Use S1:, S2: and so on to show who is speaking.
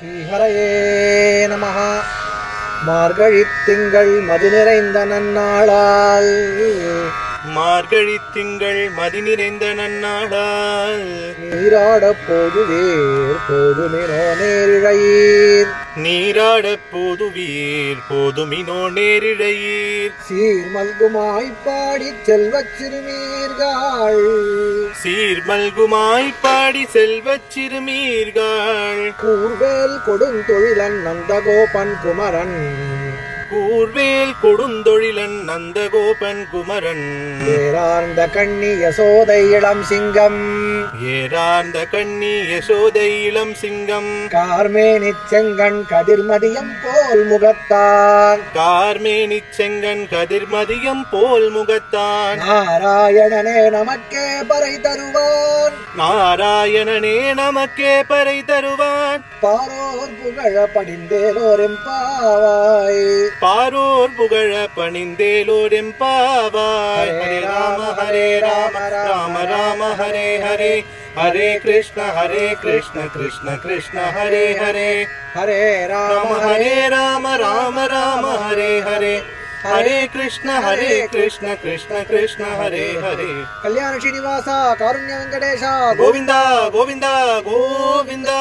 S1: ஸ்ரீஹரயே நமஹ. மார்கழித் திங்கள் மதி நிறைந்த நன்னாளால்
S2: மார்கழி திங்கள் மதி நிறைந்த நன்னாளால்
S1: நீராடப் போதுவீர் போதுமினோ நேரிழையீர்
S2: நீராடப் போதுவீர் போதுமினோ நேரிழையீர்
S1: சீர் மல்குமாய்ப் பாடிச் செல்வச் சிறுமீர்கள்
S2: சீர் மல்குமாய் பாடி செல்வச் சிறுமீர்கள்
S1: கூர்வேல் கொடுந்தொழிலன் நந்தகோபன் குமரன்
S2: கூர்வேல் கொடுந்தொழிலன் நந்தகோபன் குமரன்
S1: ஏரார்ந்த கண்ணி யசோதை இளம் சிங்கம்
S2: ஏரார்ந்த கண்ணி யசோதை இளம் சிங்கம்
S1: கார்மேனிச் செங்கண் கதிர்மதியம் போல் முகத்தான்
S2: கார்மேனிச் செங்கன் கதிர்மதியம் போல் முகத்தான்
S1: நாராயணனே நமக்கே பறை தருவான்
S2: நாராயணனே நமக்கே பறை தருவான்
S1: பாரோர் புகழ படிந்தேலோரெம்பாவாய்
S2: பாரோர் புகழ பணிந்தேலோர் எம்பாவாய். ஹரே ராம ராம ராம ஹரே ஹரே ஹரே கிருஷ்ண கிருஷ்ண கிருஷ்ண ஹரே ஹரே
S1: ஹரே
S2: ராம ராம ராம ஹரே ஹரே ஹரே கிருஷ்ண கிருஷ்ண கிருஷ்ண ஹரே ஹரே.
S1: கல்யாண ஸ்ரீனிவாசா காருண்ய வெங்கடேஷா
S2: கோவிந்தா கோவிந்தா கோவிந்தா.